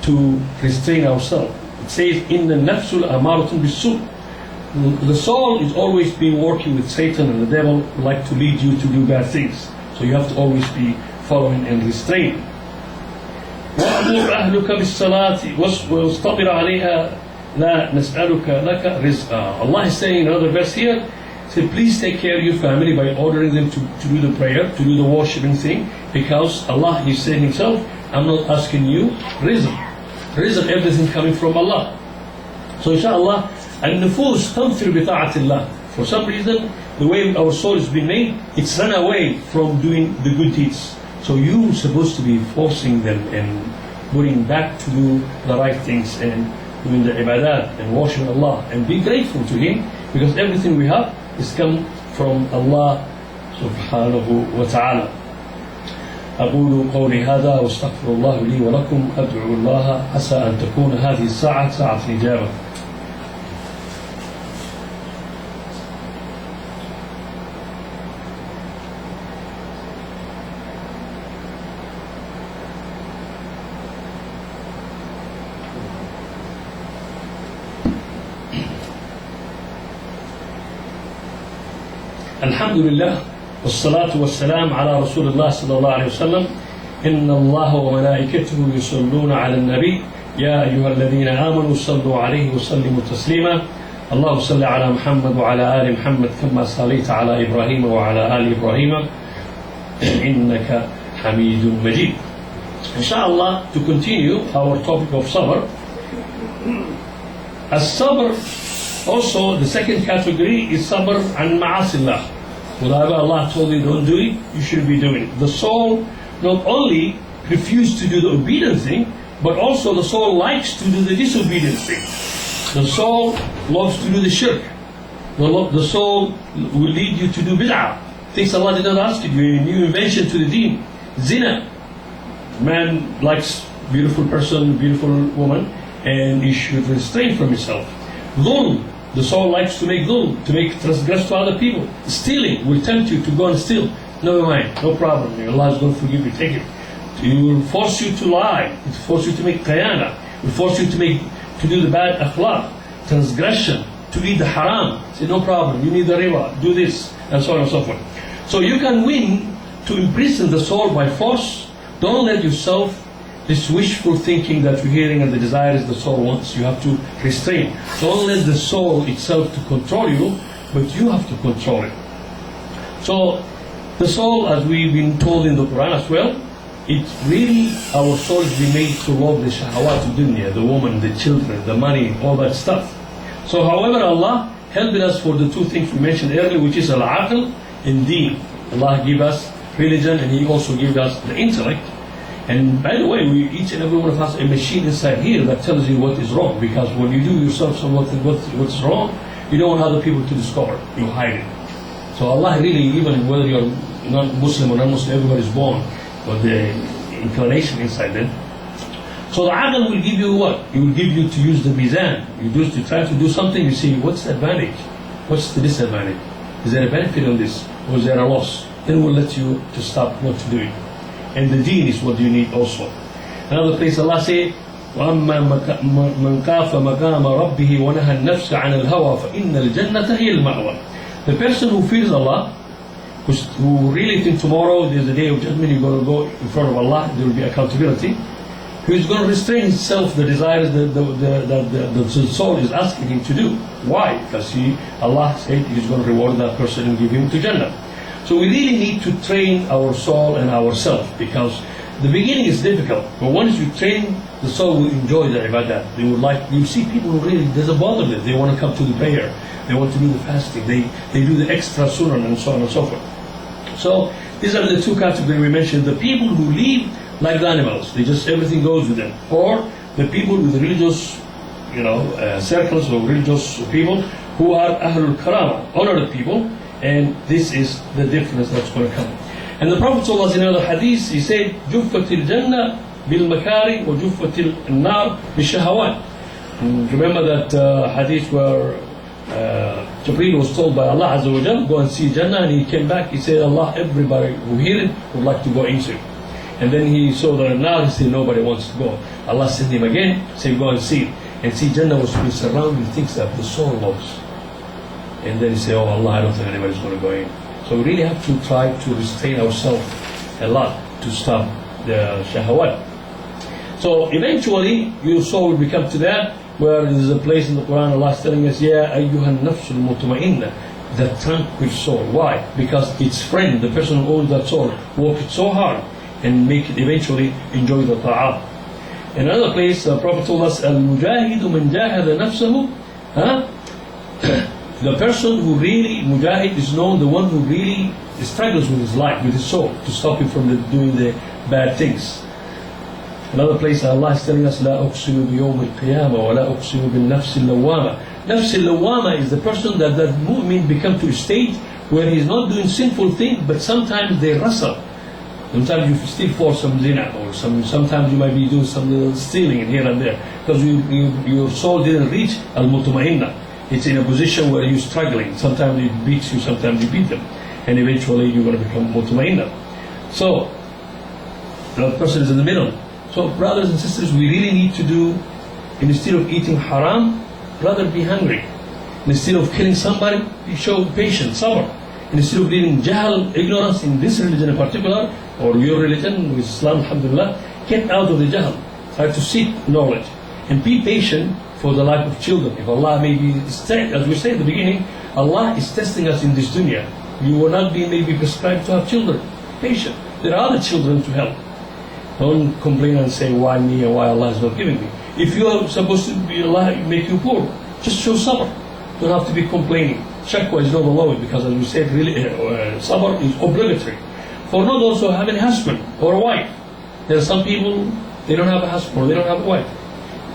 to restrain ourselves. It says, إِنَّ النَّفْسُ الْأَمَارَةٌ بِالسُّوءِ. The soul is always been working with Satan and the devil like to lead you to do bad things. So you have to always be following and restraining. وَأْمُرْ أَهْلُكَ بِالصَّلَاةِ وَاصْطَبِرْ عَلَيْهَا لَا نَسْأَلُكَ لَكَ رِزْقًا. Allah is saying in another verse here, say, please take care of your family by ordering them to do the prayer, to do the worshipping thing, because Allah, He said Himself, I'm not asking you rizq. Rizq, everything coming from Allah. So inshallah, النفوس تنفر بطاعة الله. For some reason, the way our soul has been made, it's run away from doing the good deeds. So you're supposed to be forcing them and putting back to do the right things and doing the ibadat and worshiping Allah and be grateful to Him, because everything we have is come from Allah subhanahu wa ta'ala. أقول قولي هذا واستغفر الله لي ولكم أدعو الله عسى أن تكون هذه الساعة ساعة الإجابة. الحمد لله والصلاة والسلام على رسول الله صلى الله عليه وسلم. إن الله وملائكته يصلون على النبي يا أيها الذين آمنوا صلوا عليه وسلموا تسليما. اللهم صل على محمد وعلى آل محمد كما صليت على إبراهيم وعلى آل إبراهيم إنك حميد مجيد. Inshallah, to continue our topic of sabr. As-sabr, also the second category is sabr an ma'asillah. Whatever Allah told you don't do it, you should be doing it. The soul not only refused to do the obedient thing, but also the soul likes to do the disobedient thing. The soul loves to do the shirk. The soul will lead you to do bid'ah, things Allah did not ask you to do, a new invention to the deen. Zina. Man likes beautiful person, beautiful woman, and he should restrain from himself. Dhulm. The soul likes to make dhulm, to make transgress to other people. Stealing will tempt you to go and steal. No mind, no problem. Allah is going to forgive you. Take it. It will force you to lie. It will force you to make khayana. It will force you to do the bad akhlaq, transgression, to eat the haram. Say no problem. You need the riba. Do this, and so on and so forth. So you can win to imprison the soul by force. Don't let yourself, this wishful thinking that you're hearing and the desires the soul wants, you have to restrain. Don't let the soul itself to control you, but you have to control it. So the soul, as we've been told in the Quran as well, it's really, our soul is being made to love the shahawat of dunya, the woman, the children, the money, all that stuff. So however, Allah helped us for the two things we mentioned earlier, which is al-aql and deen. Allah gave us religion and He also gave us the intellect. And by the way, each and every one of us a machine inside here that tells you what is wrong, because when you do yourself what's wrong, you don't want other people to discover. You hide it. So Allah really, even whether you're non-Muslim or non-Muslim, everybody is born with the inclination inside them. So the aql will give you what? It will give you to use the mizan. You try to do something, you see what's the advantage, what's the disadvantage, is there a benefit on this, or is there a loss? Then we'll let you to stop not to do it. And the deen is what you need also. Another place Allah say, وَأَمَّا مَنْ خَافَ مَقَامَ رَبِّهِ وَنَهَى النَّفْسَ عَنِ الْهَوَى فَإِنَّ الْجَنَّةَ هِيَ الْمَأْوَى. The person who fears Allah, who really think tomorrow there's a day of judgment, you're going to go in front of Allah, there will be accountability, who is going to restrain himself, the desires that the soul is asking him to do. Why? Because Allah said He's going to reward that person and give him to Jannah. So we really need to train our soul and ourselves, because the beginning is difficult, but once you train, the soul will enjoy the ibadah. They would like, you see people who really doesn't bother them. They want to come to the prayer, they want to do the fasting, they do the extra sunnah and so on and so forth. So these are the two categories we mentioned. The people who live like the animals, they just, everything goes with them. Or the people with religious, circles or religious people who are ahlul karama, honored people. And this is the difference that's going to come. And the Prophet ﷺ in another hadith, he said, جُفَّتِ الْجَنَّةِ بِالْمَكَارِ وَجُفَّتِ النَّارِ بِالشَّهَوَاتِ. Remember that hadith where Jibreel was told by Allah Azza wa Jal, go and see Jannah, and he came back, he said, Allah, everybody who hear it would like to go into it. And then he saw the nar, he said nobody wants to go. Allah sent him again, said go and see. And see, Jannah was being surrounded with things that the soul loves. And then he said, oh Allah, I don't think anybody's going to go in. So we really have to try to restrain ourselves a lot to stop the shahawat. So eventually, your soul will become to that, where there's a place in the Quran, Allah is telling us, Ya ayyuhan nafsul mutma'inna, the tranquil soul. Why? Because its friend, the person who owns that soul, worked so hard and make it eventually enjoy the ta'at. In another place, the Prophet told us, Al-mujahidu man jahada nafsahu. The person who really, mujahid is known, the one who really struggles with his life, with his soul, to stop him from doing the bad things. Another place, Allah is telling us, لا أقسم بيوم القيامة ولا أقسم بالنفس اللوامة. Nafs al-lawama is the person that mu'min become to a state where he's not doing sinful things, but sometimes they wrestle. Sometimes you still for some zina, or sometimes you might be doing some little stealing here and there, because your soul didn't reach al-mutma'inna. It's in a position where you're struggling. Sometimes it beats you, sometimes you beat them, and eventually you're going to become mutma'inna. So the person is in the middle. So brothers and sisters, we really need to do, instead of eating haram, rather be hungry. Instead of killing somebody, show patience, sabr. Instead of living jahl, ignorance in this religion in particular, or your religion, with Islam, alhamdulillah, get out of the jahl. Try to seek knowledge. And be patient for the life of children. If Allah maybe, as we said at the beginning, Allah is testing us in this dunya. You will not be maybe prescribed to have children. Patient. There are other children to help. Don't complain and say, why me and why Allah is not giving me. If you are supposed to be Allah make you poor, just show sabr. Don't have to be complaining. Shakwa is not allowed, because as we said, really, sabr is obligatory. For not also having a husband or a wife. There are some people, they don't have a husband or they don't have a wife.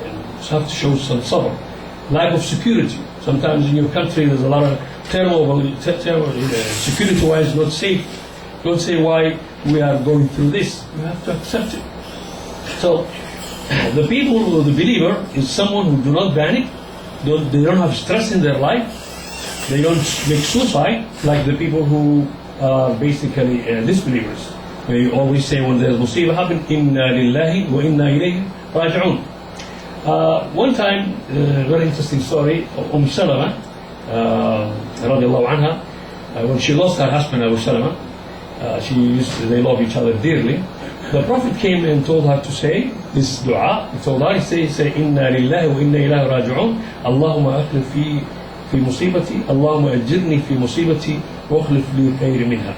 And you have to show some sabr. Lack of security. Sometimes in your country there's a lot of turmoil, security-wise not safe. Don't say why we are going through this. You have to accept it. So, the people or the believer is someone who do not panic, they don't have stress in their life, they don't make suicide like the people who are basically disbelievers. They always say when there's musibah happen, inna lillahi wa inna ilayhi raji'un. One time, very interesting story, Salama, radiallahu anha, when she lost her husband, Abu Salama, they love each other dearly. The Prophet came and told her to say this dua. He told her, say inna lillahi wa inna ilayhi raji'un. Allahumma akhlif fi musibati, Allahumma ajirni fi musibati wa akhlif li khayri minha.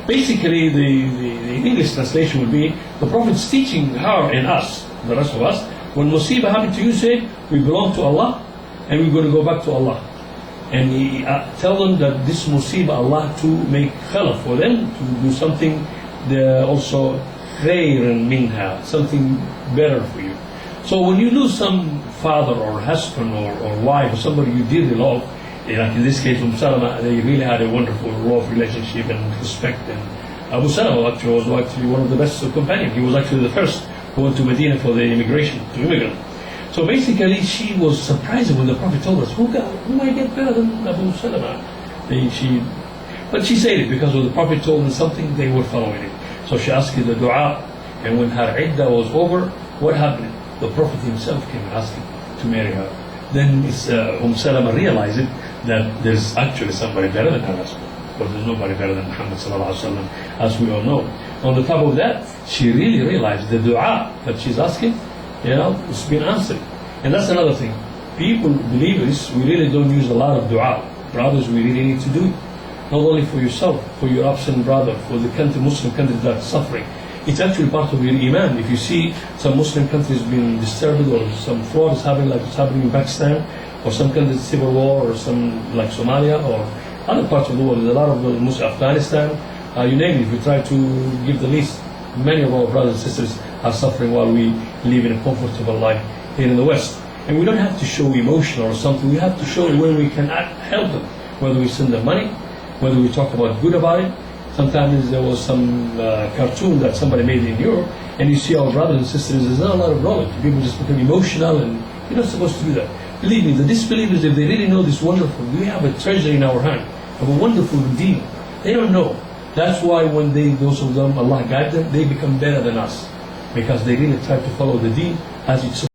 Basically, the English translation would be, the Prophet's teaching her and us, the rest of us, when musibah happened to you, say, we belong to Allah and we're going to go back to Allah. And he tell them that this musibah, Allah to make khalaf for them, to do something also khayran minha, something better for you. So when you lose some father or husband or wife or somebody you dearly love, like in this case Salama, they really had a wonderful love relationship and respect. And Abu Salama actually was one of the best companions. He was actually the first who went to Medina for the immigration, to immigrant. So basically, she was surprised when the Prophet told us, who might get better than Abu Salama? But she said it because when the Prophet told them something, they were following it. So she asked the dua, and when her iddah was over, what happened? The Prophet himself came asking to marry her. Then Salama realized it, that there's actually somebody better than her husband. But there's nobody better than Muhammad sallallahu alaihi wasallam, as we all know. On the top of that, she really realized the dua that she's asking, it's been answered. And that's another thing. People, believers, we really don't use a lot of dua. Brothers, we really need to do it. Not only for yourself, for your absent brother, for the country, Muslim countries that are suffering. It's actually part of your iman. If you see some Muslim countries being disturbed, or some fraud is happening, like it's happening in Pakistan, or some countries civil war, or some like Somalia, or other parts of the world, there's a lot of Muslim, Afghanistan, you name it. If we try to give the list, many of our brothers and sisters are suffering while we live in a comfortable life here in the West. And we don't have to show emotion or something. We have to show when we can help them, whether we send them money, whether we talk about good about it. Sometimes there was some cartoon that somebody made in Europe, and you see our brothers and sisters, there's not a lot of knowledge. People just become emotional, and you're not supposed to do that. Believe me, the disbelievers, if they really know this wonderful, we have a treasure in our hand of a wonderful deed. They don't know. That's why when those of them, Allah guide them, they become better than us. Because they really try to follow the deen as it's